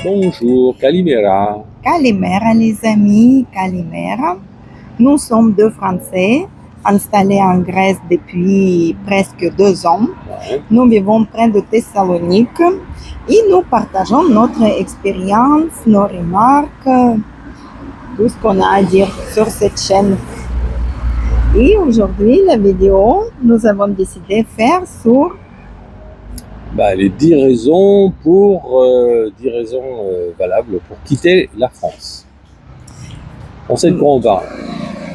Bonjour, Calimera. Calimera les amis, Calimera. Nous sommes deux Français installés en Grèce depuis presque 2 ans. Ouais. Nous vivons près de Thessalonique et nous partageons notre expérience, nos remarques, tout ce qu'on a à dire sur cette chaîne. Et aujourd'hui, la vidéo, nous avons décidé de faire sur Les 10 raisons valables pour quitter la France. On sait de quoi on parle.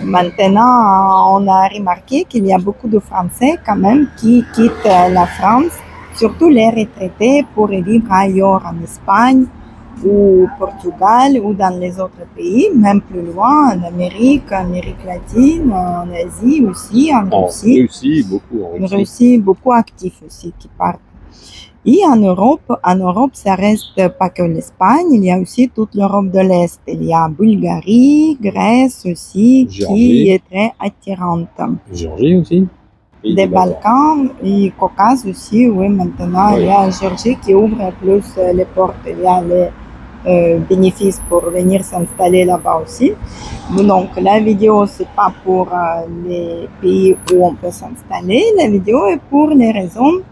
Maintenant, on a remarqué qu'il y a beaucoup de Français quand même qui quittent la France, surtout les retraités, pour vivre ailleurs en Espagne ou au Portugal ou dans les autres pays, même plus loin, en Amérique latine, en Asie aussi, en Russie. Russie, beaucoup en Russie. En Russie, beaucoup actifs aussi qui partent. Et en Europe, ça reste pas que l'Espagne, il y a aussi toute l'Europe de l'Est. Il y a Bulgarie, Grèce aussi, Géorgie. qui est très attirante. Géorgie aussi. Des Balkans et Caucase aussi, oui, maintenant, oui. Il y a Géorgie qui ouvre plus les portes, il y a les bénéfices pour venir s'installer là-bas aussi. Donc, la vidéo, c'est pas pour les pays où on peut s'installer, la vidéo est pour les raisons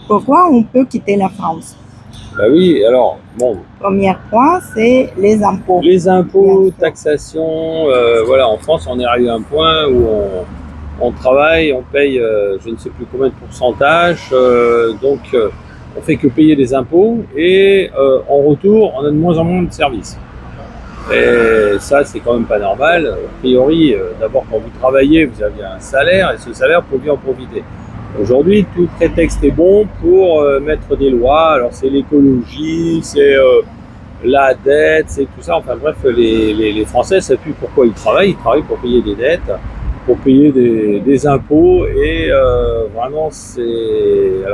pourquoi on peut quitter la France. Bah oui, alors, bon. Premier point, c'est les impôts. Les impôts, taxation, voilà, en France, on est arrivé à un point où on travaille, on paye je ne sais plus combien de pourcentage, donc on fait que payer des impôts et en retour, on a de moins en moins de services. Et ça, c'est quand même pas normal. A priori, d'abord, quand vous travaillez, vous avez un salaire et ce salaire, vous pouvez en profiter. Aujourd'hui, tout prétexte est bon pour mettre des lois. Alors, c'est l'écologie, c'est la dette, c'est tout ça. Enfin bref, les Français savent plus pourquoi ils travaillent pour payer des dettes, pour payer des impôts. Et vraiment, c'est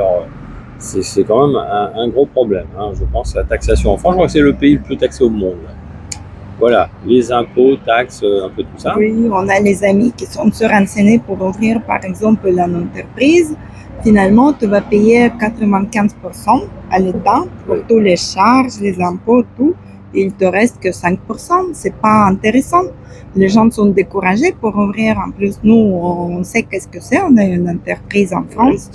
quand même un gros problème. Hein. Je pense la taxation en France, je crois que c'est le pays le plus taxé au monde. Voilà, les impôts, taxes, un peu tout ça. Oui, on a les amis qui sont surrenseignés pour ouvrir par exemple une entreprise. Finalement, tu vas payer 95% à l'État pour toutes les charges, les impôts, tout. Et il te reste que 5%. C'est pas intéressant. Les gens sont découragés pour ouvrir. En plus, nous, on sait qu'est-ce que c'est. On a une entreprise en France.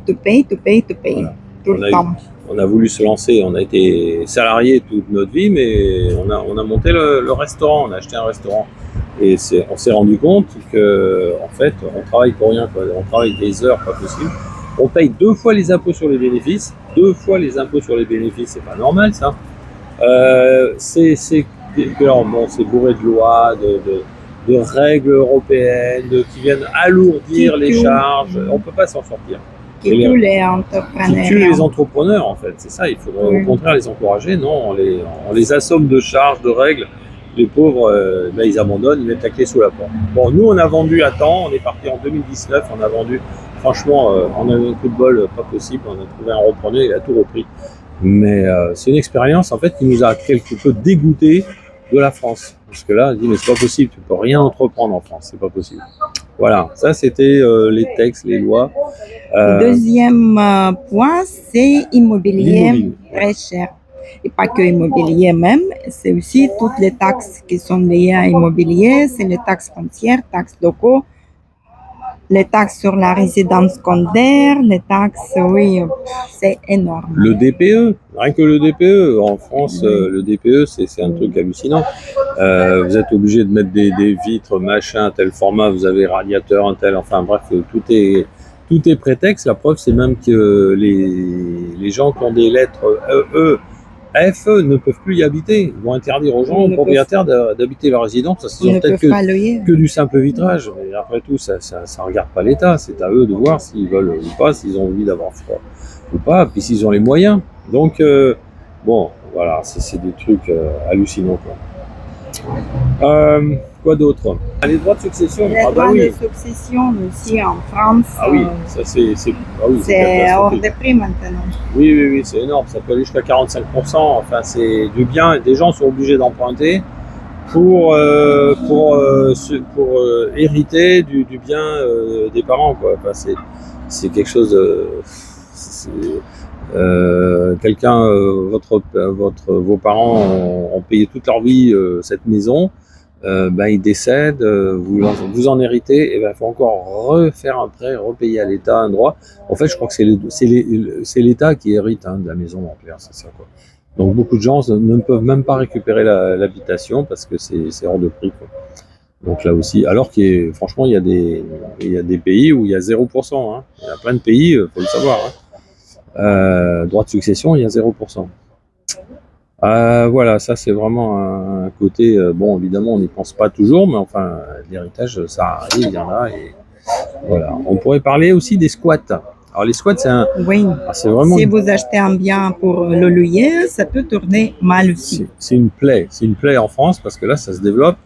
Tu payes. Voilà. Tout le temps. On a voulu se lancer, on a été salarié toute notre vie, mais on a monté le restaurant, on a acheté un restaurant. Et on s'est rendu compte que, en fait, on travaille pour rien, quoi. On travaille des heures, pas possible. On paye 2 fois les impôts sur les bénéfices. 2 fois les impôts sur les bénéfices, c'est pas normal, ça. C'est bourré de lois, de règles européennes, qui viennent alourdir les charges. On peut pas s'en sortir. Qui tue les entrepreneurs. Qui tue les entrepreneurs, en fait. C'est ça, il faudrait au contraire les encourager. Non, on les assomme de charges, de règles. Les pauvres, ils abandonnent, ils mettent la clé sous la porte. Bon, nous, on a vendu à temps. On est parti en 2019. On a vendu. Franchement, on a eu un coup de bol pas possible. On a trouvé un repreneur, il a tout repris. Mais c'est une expérience, en fait, qui nous a quelque peu dégoûté de la France. Parce que là, on dit, mais c'est pas possible. Tu peux rien entreprendre en France. C'est pas possible. Voilà, ça c'était les textes, les lois. Deuxième point, c'est immobilier très cher. Et pas que immobilier même, c'est aussi toutes les taxes qui sont liées à l'immobilier, c'est les taxes foncières, taxes locaux, les taxes sur la résidence secondaire, les taxes, oui, c'est énorme. Le DPE, rien que le DPE, en France, le DPE, c'est un truc hallucinant. Vous êtes obligé de mettre des vitres, machin, tel format, vous avez radiateur, un tel, enfin bref, tout est prétexte. La preuve, c'est même que les gens qui ont des lettres F ne peuvent plus y habiter. Ils vont interdire aux gens, aux propriétaires d'habiter leur résidence parce qu'ils ont peut-être que du simple vitrage. Mais après tout, ça regarde pas l'État. C'est à eux de voir s'ils veulent ou pas, s'ils ont envie d'avoir froid ou pas, puis s'ils ont les moyens. Donc, bon, voilà, c'est des trucs hallucinants, quoi. Quoi d'autre? Les droits de succession. Les droits de succession aussi en France. Ah oui, ça c'est hors de prix maintenant. Oui, c'est énorme. Ça peut aller jusqu'à 45%. Enfin, c'est du bien. Des gens sont obligés d'emprunter pour hériter du bien des parents, quoi. Enfin, c'est quelque chose de... Vos parents ont payé toute leur vie cette maison, ben, ils décèdent, vous en héritez, et ben, il faut encore refaire un prêt, repayer à l'État un droit. En fait, je crois que c'est l'État qui hérite de la maison en clair, c'est ça quoi. Donc beaucoup de gens ne peuvent même pas récupérer l'habitation parce que c'est hors de prix quoi. Donc là aussi, alors franchement, il y a des pays où il y a 0%. Hein. Il y a plein de pays, faut le savoir. Hein. Droit de succession, il y a 0%. Voilà, ça c'est vraiment un côté. Bon, évidemment, on n'y pense pas toujours, mais enfin, l'héritage, ça arrive, il y en a. Et voilà. On pourrait parler aussi des squats. Alors les squats, Oui, c'est vraiment si vous achetez un bien pour le louer, ça peut tourner mal aussi. c'est une plaie en France parce que là, ça se développe.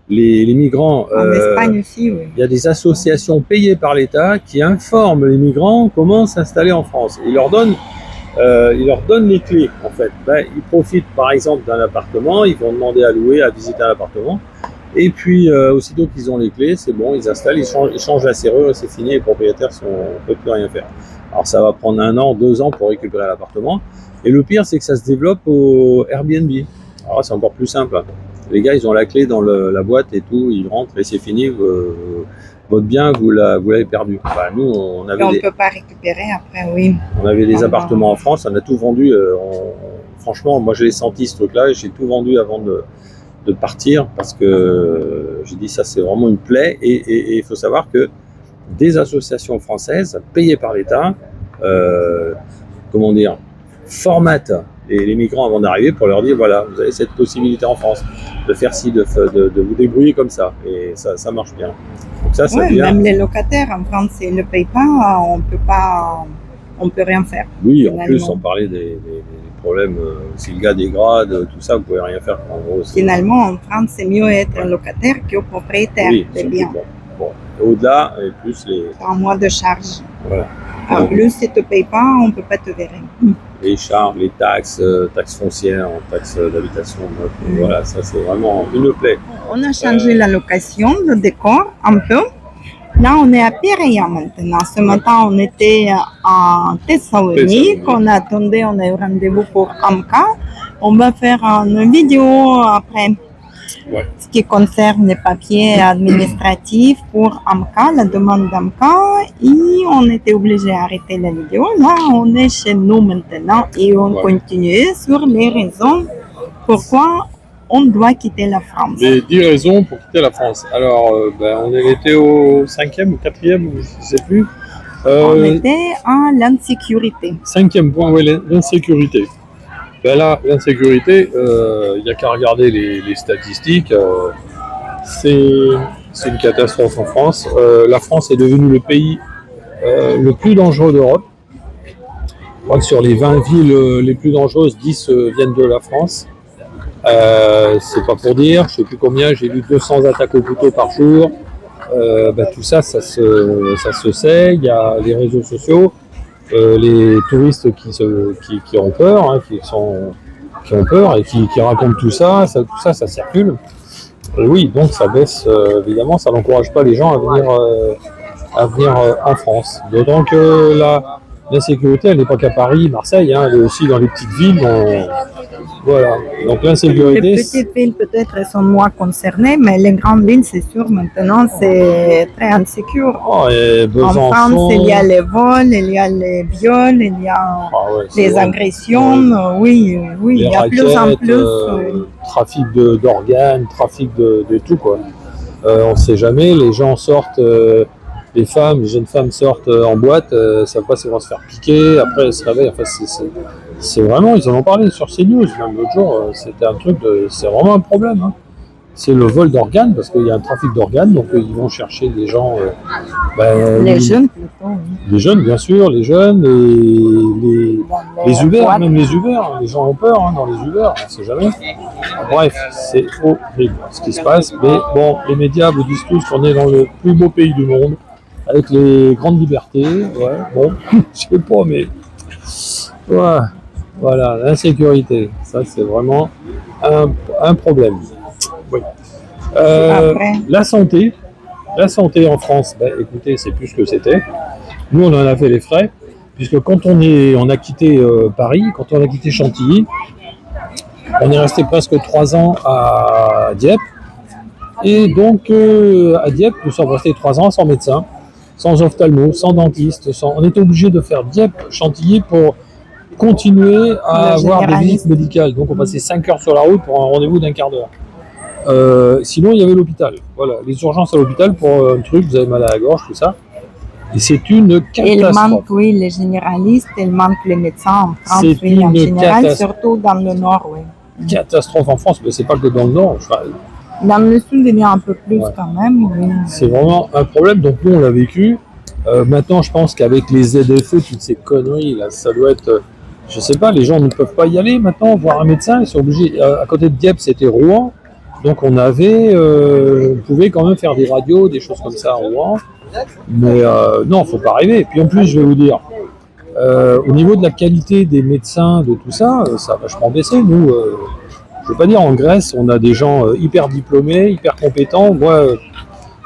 Les migrants. En Espagne aussi, oui. Il y a des associations payées par l'État qui informent les migrants comment s'installer en France. Ils leur donnent les clés, en fait. Ben, ils profitent, par exemple, d'un appartement, ils vont demander à louer, à visiter un appartement, et puis, aussitôt qu'ils ont les clés, c'est bon, ils installent, ils changent la serrure, et c'est fini, les propriétaires ne peuvent plus rien faire. Alors, ça va prendre 1 an, 2 ans pour récupérer l'appartement, et le pire, c'est que ça se développe au Airbnb. Alors, c'est encore plus simple. Les gars, ils ont la clé dans la boîte et tout, ils rentrent, et c'est fini, votre bien, vous l'avez perdu. Bah, nous, on Et on ne peut pas récupérer après, oui. on avait des appartements en France, on a tout vendu. Franchement, moi, je l'ai senti ce truc-là, et j'ai tout vendu avant de partir parce que j'ai dit ça, c'est vraiment une plaie. Et il faut savoir que des associations françaises payées par l'État, comment dire, formatent les migrants avant d'arriver pour leur dire voilà, vous avez cette possibilité en France de faire ci, de vous débrouiller comme ça, et ça marche bien. Donc ça Ouais, vient. même les locataires en France, s'ils ne payent pas, on peut rien faire. Oui, en Finalement. plus, on parlait des problèmes, si le gars dégrade, tout ça, vous pouvez rien faire. En gros, Finalement, en France, c'est mieux être un locataire que propriétaire oui, des biens. bon. Au-delà, et plus les. C'est un mois de charge. Voilà. En plus, si tu ne payes pas, on ne peut pas te virer. Les charges, les taxes, taxes foncières, taxes d'habitation, voilà, ça c'est vraiment une plaie. On a changé la location, le décor un peu. Là, on est à Péréa maintenant. Ce matin, on était à Thessalonique. On attendait, on a eu rendez-vous pour AMCA. On va faire une vidéo après. Ouais. Ce qui concerne les papiers administratifs pour AMCA, la demande d'AMCA, et on était obligé d'arrêter la vidéo. Là, on est chez nous maintenant et on continue sur les raisons pourquoi on doit quitter la France. Les 10 raisons pour quitter la France. Alors, on était au 5e ou 4e, je ne sais plus. On était à l'insécurité. 5e point, oui, l'insécurité. Ben là, l'insécurité, il n'y a qu'à regarder les statistiques. C'est une catastrophe en France. La France est devenue le pays le plus dangereux d'Europe. Je crois que sur les 20 villes les plus dangereuses, 10 viennent de la France. C'est pas pour dire, je sais plus combien, j'ai vu 200 attaques au couteau par jour. Tout ça, ça se sait. Il y a les réseaux sociaux. Les touristes qui ont peur, qui ont peur et qui racontent tout ça ça circule. Et oui, donc ça baisse, évidemment, ça n'encourage pas les gens à venir en France. D'autant que l'insécurité, elle n'est pas qu'à Paris, Marseille, hein, elle est aussi dans les petites villes. Voilà. Donc l'insécurité. Les petites villes peut-être sont moins concernées, mais les grandes villes, c'est sûr, maintenant, c'est très insécure. En France, il y a les vols, il y a les viols, il y a les agressions. Oui, il y a raquettes, plus en plus. Trafic d'organes, trafic de tout, quoi. On ne sait jamais, les gens sortent. Les jeunes femmes sortent en boîte, savent pas si elles vont se faire piquer, après elles se réveillent. Enfin, c'est vraiment, ils en ont parlé sur CNews, même l'autre jour, c'était un truc, c'est vraiment un problème. Hein. C'est le vol d'organes, parce qu'il y a un trafic d'organes, donc ils vont chercher des gens. Les jeunes plutôt. Oui. Les jeunes, bien sûr, les jeunes, les Uber, même les Uber, les gens ont peur dans les Uber, on ne sait jamais. Bref, c'est horrible ce qui se passe, mais bon, les médias vous disent tous qu'on est dans le plus beau pays du monde, avec les grandes libertés, bon, je sais pas, mais voilà, l'insécurité, ça c'est vraiment un problème. Oui. La santé en France, écoutez, c'est plus ce que c'était. Nous, on en a fait les frais. puisque quand on a quitté Paris, quand on a quitté Chantilly, on est resté presque 3 ans à Dieppe. Et donc, à Dieppe, nous sommes restés 3 ans sans médecin, sans ophtalmo, sans dentiste. On était obligé de faire Dieppe-Chantilly pour continuer à avoir des visites médicales. Donc, on passait 5 heures sur la route pour un rendez-vous d'1 quart d'heure. Sinon, il y avait l'hôpital. Voilà, les urgences à l'hôpital pour un truc, vous avez mal à la gorge, tout ça. Et c'est une catastrophe. Il manque, oui, les généralistes, il manque les médecins en France, C'est oui, en une général, surtout dans le nord, oui. Catastrophe en France, mais c'est pas que dans le nord. Enfin, dans le sud, il y a un peu plus quand même. Oui. C'est vraiment un problème, donc nous on l'a vécu. Maintenant, je pense qu'avec les ZFE, toutes ces conneries, là, ça doit être. Je sais pas, les gens ne peuvent pas y aller maintenant, voir un médecin, ils sont obligés. À côté de Dieppe, c'était Rouen, donc on pouvait quand même faire des radios, des choses comme ça à Rouen. Mais non, faut pas rêver. Et puis en plus, je vais vous dire, au niveau de la qualité des médecins, de tout ça, ça a vachement baissé. Nous, je veux pas dire en Grèce, on a des gens hyper diplômés, hyper compétents. Moi,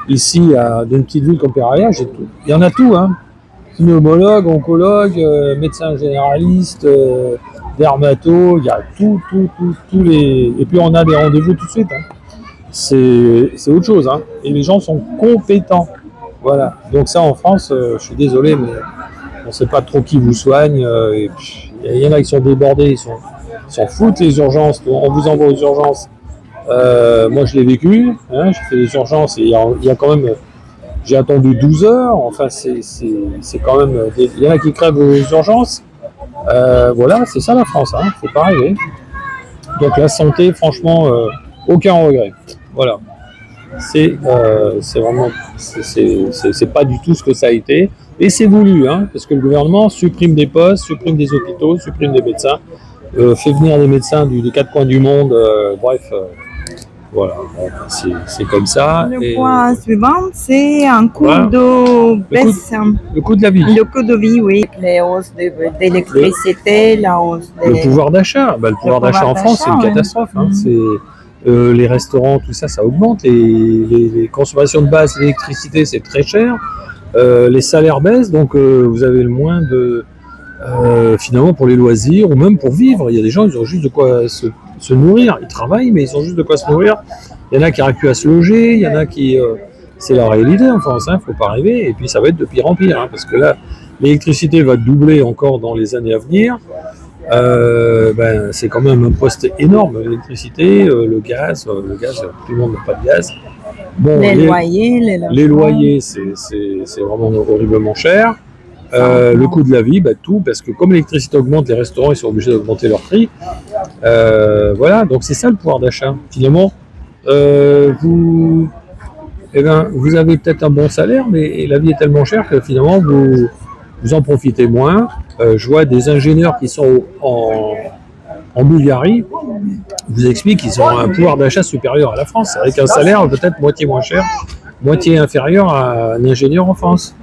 ici, dans une petite ville comme Pereira, il y en a tout, hein. Pneumologue, oncologue, médecin généraliste, dermato, il y a tout les. Et puis on a des rendez-vous tout de suite. Hein. C'est autre chose, hein. Et les gens sont compétents. Voilà. Donc ça en France, je suis désolé, mais on ne sait pas trop qui vous soigne. Il y en a qui sont débordés, ils s'en foutent les urgences. On vous envoie aux urgences. Moi je l'ai vécu, hein, j'ai fait les urgences et il y a quand même. J'ai attendu 12 heures, enfin c'est quand même. Il y en a qui crèvent aux urgences. Voilà, c'est ça la France, hein, faut pas rêver. Donc la santé, franchement, aucun regret. Voilà. C'est vraiment. C'est pas du tout ce que ça a été. Et c'est voulu, hein, parce que le gouvernement supprime des postes, supprime des hôpitaux, supprime des médecins, fait venir des médecins des 4 coins du monde, bref. Voilà, c'est comme ça. Le point suivant, c'est un coût de baisse. Le coût de la vie. Le coût de vie, oui. Les hausses d'électricité, la hausse des... Le pouvoir d'achat. Le pouvoir d'achat en France, c'est une catastrophe. Hein. Les restaurants, tout ça, ça augmente. Les consommations de base, l'électricité, c'est très cher. Les salaires baissent, donc vous avez le moins de... finalement, pour les loisirs ou même pour vivre. Il y a des gens, ils ont juste de quoi se nourrir. Ils travaillent, mais ils ont juste de quoi se nourrir. Il y en a qui n'arrivent plus à se loger, il y en a qui... c'est la réalité en France, hein, faut pas rêver. Et puis ça va être de pire en pire, hein, parce que là, l'électricité va doubler encore dans les années à venir. C'est quand même un poste énorme, l'électricité, le gaz, tout le monde n'a pas de gaz. Bon, les loyers, c'est vraiment horriblement cher. Le coût de la vie, tout, parce que comme l'électricité augmente, les restaurants ils sont obligés d'augmenter leur prix. Voilà, donc c'est ça le pouvoir d'achat. Finalement, vous avez peut-être un bon salaire, mais la vie est tellement chère que finalement vous en profitez moins. Je vois des ingénieurs qui sont en Bulgarie, vous expliquent qu'ils ont un pouvoir d'achat supérieur à la France, avec un salaire peut-être moitié moins cher, moitié inférieur à un ingénieur en France.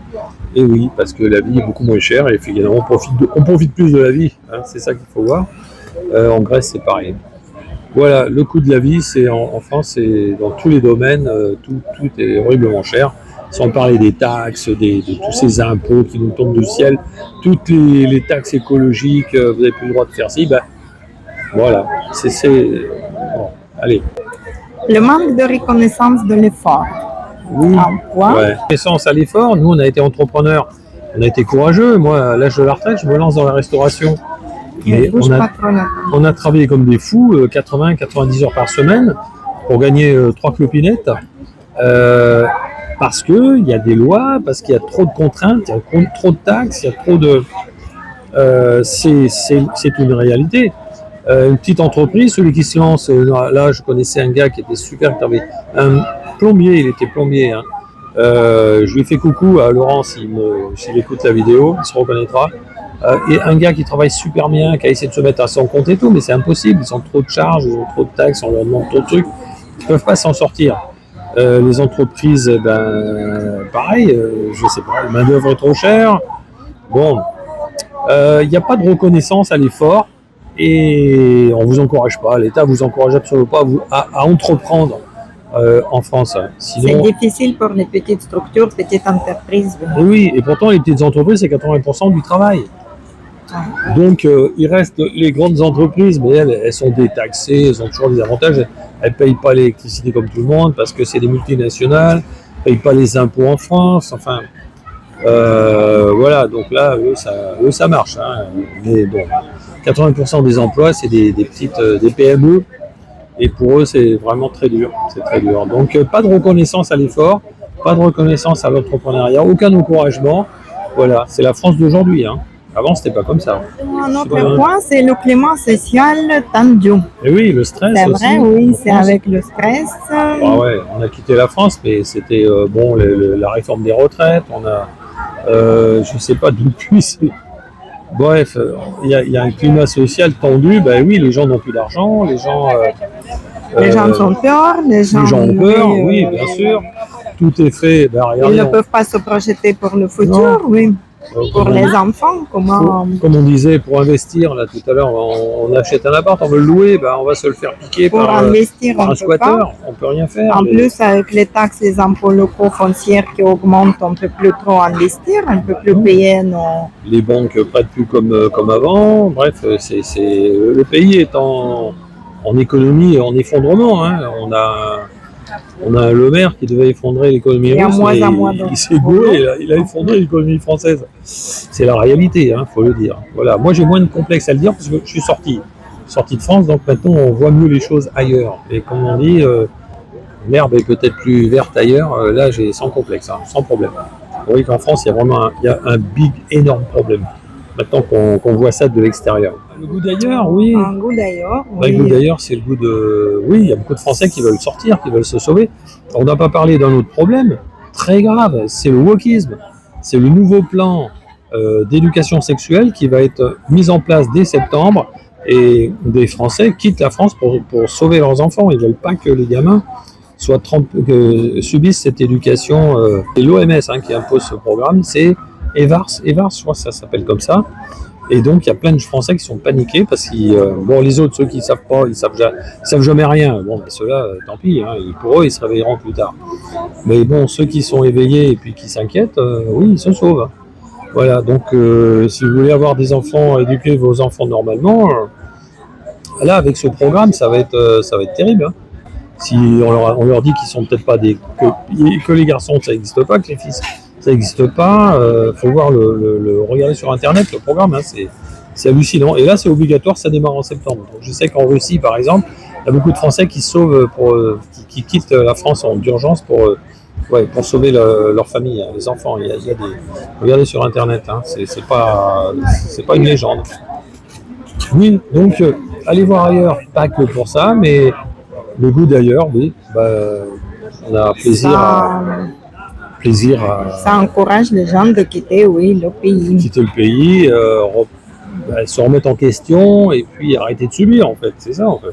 Et oui, parce que la vie est beaucoup moins chère et finalement on profite plus de la vie, hein, c'est ça qu'il faut voir. En Grèce, c'est pareil. Voilà, le coût de la vie, c'est en France, c'est dans tous les domaines, tout est horriblement cher. Sans parler des taxes, de tous ces impôts qui nous tombent du ciel, toutes les taxes écologiques, vous n'avez plus le droit de faire ci, voilà, bon, allez. Le manque de reconnaissance de l'effort. Oui, reconnaissance à l'effort. Nous, on a été entrepreneurs, on a été courageux. Moi, à l'âge de la retraite, je me lance dans la restauration. Mais on a travaillé comme des fous, 80-90 heures par semaine, pour gagner 3 clopinettes. Parce qu'il y a des lois, parce qu'il y a trop de contraintes, il y a trop de taxes, il y a trop de... c'est une réalité. Une petite entreprise, celui qui se lance, là je connaissais un gars qui était super, qui avait un plombier, il était plombier. Hein. Je lui ai fait coucou à Laurent s'il écoute la vidéo, il se reconnaîtra. Et un gars qui travaille super bien, qui a essayé de se mettre à son compte et tout, mais c'est impossible, ils ont trop de charges, ils ont trop de taxes, on leur demande trop de trucs, ils ne peuvent pas s'en sortir. Les entreprises, pareil, je sais pas, la main-d'œuvre est trop chère. Bon, il n'y a pas de reconnaissance à l'effort et on ne vous encourage pas, l'État ne vous encourage absolument pas à entreprendre. en France. C'est Sinon, difficile pour les petites structures, petites entreprises. oui, et pourtant les petites entreprises, c'est 80% du travail. Donc, il reste les grandes entreprises, mais elles sont détaxées, elles ont toujours des avantages. Elles ne payent pas l'électricité comme tout le monde parce que c'est des multinationales, elles ne payent pas les impôts en France. Enfin, voilà, donc là, eux, ça marche. Hein. Mais bon, 80% des emplois, c'est des petites des PME, et pour eux, c'est vraiment très dur. C'est très dur. Donc, pas de reconnaissance à l'effort, pas de reconnaissance à l'entrepreneuriat, aucun encouragement. Voilà, c'est la France d'aujourd'hui. Hein. Avant, c'était pas comme ça. Un autre point, c'est le climat social tendu. Et oui, le stress C'est aussi. vrai, oui, en c'est France. avec le stress. Ah ouais, on a quitté la France, mais c'était bon, la réforme des retraites. On a, je sais pas depuis. Bref, il y a un climat social tendu. Ben oui, les gens n'ont plus d'argent, les gens ont peur, les gens ont peur. Oui, bien sûr. Tout est fait. Ben, Ils regardez, ne peuvent pas se projeter pour le futur, oui. Pour les enfants, comment... Comme on disait, pour investir, là tout à l'heure, on achète un appart, on veut le louer, ben, on va se le faire piquer Pour investir, par on un peut pas. squatteur, on peut rien faire. En plus, avec les taxes, les impôts locaux fonciers qui augmentent, on ne peut plus trop investir, on ne peut plus payer nos... Les banques prêtent plus comme avant. Bref, le pays est en économie et en effondrement. Hein. On a le maire qui devait effondrer l'économie russe, mais il s'est gouré, il a effondré l'économie française. C'est la réalité, faut le dire. Voilà. Moi, j'ai moins de complexe à le dire parce que je suis sorti de France, donc maintenant on voit mieux les choses ailleurs. Et comme on dit, l'herbe est peut-être plus verte ailleurs. Là, j'ai sans complexe, sans problème. Vous voyez qu'en France, il y a vraiment un énorme problème. Maintenant qu'on voit ça de l'extérieur. Le goût d'ailleurs, oui. Un goût d'ailleurs, oui. Le goût d'ailleurs, c'est le goût de... Oui, il y a beaucoup de Français qui veulent sortir, qui veulent se sauver. On n'a pas parlé d'un autre problème très grave, c'est le wokisme. C'est le nouveau plan d'éducation sexuelle qui va être mis en place dès septembre. Et des Français quittent la France pour sauver leurs enfants. Ils ne veulent pas que les gamins subissent cette éducation. C'est l'OMS qui impose ce programme, c'est EVARS, je crois que ça s'appelle comme ça. Et donc il y a plein de Français qui sont paniqués parce qu'ils, bon, les autres, ceux qui ne savent pas, ils savent jamais rien. Bon, ben, ceux-là, tant pis, pour eux, ils se réveilleront plus tard. Mais bon, ceux qui sont éveillés et puis qui s'inquiètent, oui, ils se sauvent. Voilà, donc si vous voulez avoir des enfants, éduquer vos enfants normalement, là, avec ce programme, ça va être terrible. Si on leur dit qu'ils sont peut-être pas que les garçons, ça n'existe pas, que les filles, ça n'existe pas. Faut voir regarder sur internet le programme, c'est hallucinant. Et là, c'est obligatoire, ça démarre en septembre. Donc, je sais qu'en Russie, par exemple, il y a beaucoup de Français qui se sauvent qui quittent la France en urgence pour sauver leur famille, les enfants. Il y a regardez sur internet, c'est pas une légende. Oui, donc allez voir ailleurs, pas que pour ça, mais le goût d'ailleurs, oui. On a plaisir à ça encourage les gens de quitter, oui, le pays. Quitter le pays, se remettre en question et puis arrêter de subir, en fait. C'est ça, en fait.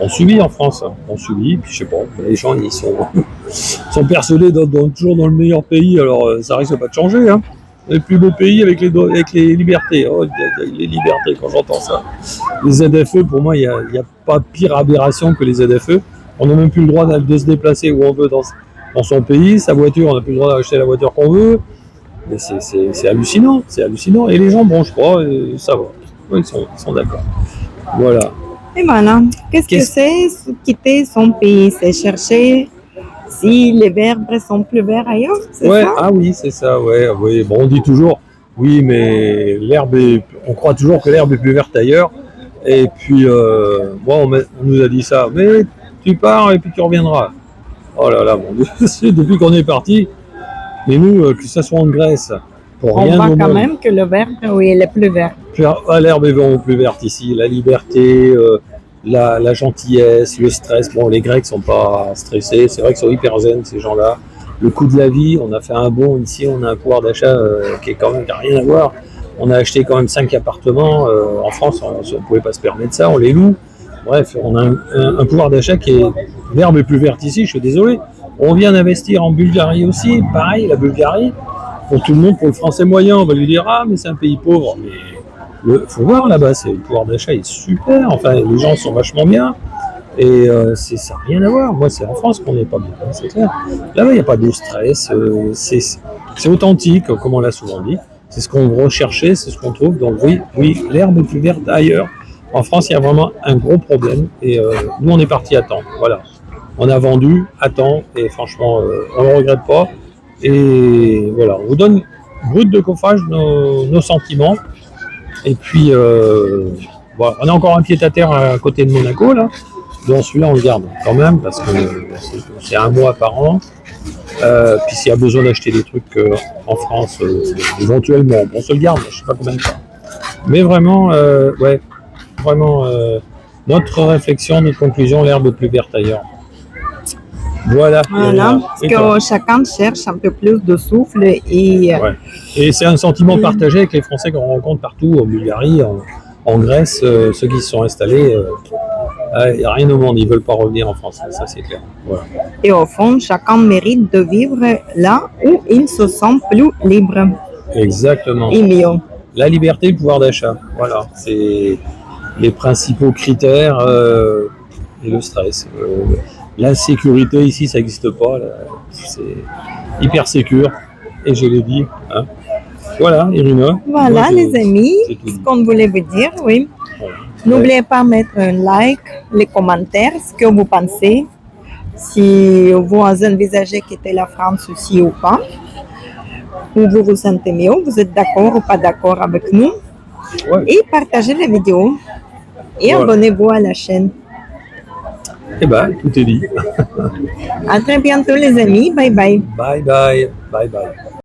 On subit en France, on subit, puis je sais pas, les gens ils sont persuadés d'être toujours dans le meilleur pays, alors ça risque pas de changer. Le plus beau pays avec les libertés. Oh, les libertés, quand j'entends ça. Les ZFE, pour moi, il n'y a pas pire aberration que les ZFE. On n'a même plus le droit de se déplacer où on veut dans son pays. Sa voiture, on n'a plus le droit d'acheter la voiture qu'on veut. Mais c'est hallucinant, c'est hallucinant. Et les gens bronchent pas, ça va. Ils sont d'accord. Voilà. Et voilà. Qu'est-ce que c'est quitter son pays? C'est chercher si les verbes sont plus verts ailleurs, c'est ça? Ah oui, c'est ça, oui. Bon, on dit toujours, oui, mais on croit toujours que l'herbe est plus verte ailleurs. Et puis, on nous a dit ça, mais tu pars et puis tu reviendras. Oh là là, mon Dieu, depuis qu'on est parti, et nous, que ce soit en Grèce, pour rien au monde. On voit quand même que le verbe, oui, il est plus vert. L'herbe est vraiment plus verte ici, la liberté, la gentillesse, le stress. Bon, les Grecs sont pas stressés, c'est vrai qu'ils sont hyper zen, ces gens-là. Le coût de la vie, on a fait un bond ici, on a un pouvoir d'achat qui n'a rien à voir. On a acheté quand même 5 appartements. En France, on ne pouvait pas se permettre ça, on les loue. Bref, on a un pouvoir d'achat qui est... L'herbe est plus verte ici, je suis désolé. On vient d'investir en Bulgarie aussi, pareil, la Bulgarie. Pour tout le monde, pour le français moyen, on va lui dire « Ah, mais c'est un pays pauvre ». Mais faut voir là-bas, le pouvoir d'achat est super, enfin les gens sont vachement bien. Et ça n'a rien à voir. Moi, c'est en France qu'on n'est pas bien, hein, c'est clair. Là-bas, il n'y a pas de stress. C'est authentique, comme on l'a souvent dit. C'est ce qu'on recherchait, c'est ce qu'on trouve. Donc oui, l'herbe est plus verte ailleurs. En France, il y a vraiment un gros problème. Et nous, on est parti à temps. Voilà. On a vendu à temps. Et franchement, on ne le regrette pas. Et voilà, on vous donne brut de coffrage nos sentiments. Et puis, voilà, on a encore un pied-à-terre à côté de Monaco, là. Donc celui-là, on le garde quand même, parce que c'est un mois par an. Puis s'il y a besoin d'acheter des trucs en France, éventuellement, on se le garde, je sais pas combien de temps. Mais vraiment, ouais, vraiment, notre réflexion, notre conclusion, l'herbe est plus verte ailleurs. Voilà. Voilà, parce que chacun cherche un peu plus de souffle et ouais. Et c'est un sentiment partagé avec les Français qu'on rencontre partout, en Bulgarie, en Grèce, ceux qui se sont installés. Il n'y a rien au monde, ils ne veulent pas revenir en France, ça c'est clair. Voilà. Et au fond, chacun mérite de vivre là où il se sent plus libre. Exactement. Et mieux. La liberté, le pouvoir d'achat, voilà, c'est les principaux critères et le stress. La sécurité ici, ça n'existe pas, c'est hyper sécure, et je l'ai dit. Hein. Voilà, Irina. Voilà, les amis, ce qu'on voulait vous dire, oui. Voilà. N'oubliez pas de mettre un like, les commentaires, ce que vous pensez, si vous envisagez quitter la France aussi ou pas, ou vous vous sentez mieux, vous êtes d'accord ou pas d'accord avec nous, ouais. Et partagez la vidéo et voilà. Abonnez-vous à la chaîne. Eh bien, tout est dit. À très bientôt les amis, bye bye. Bye bye, bye bye.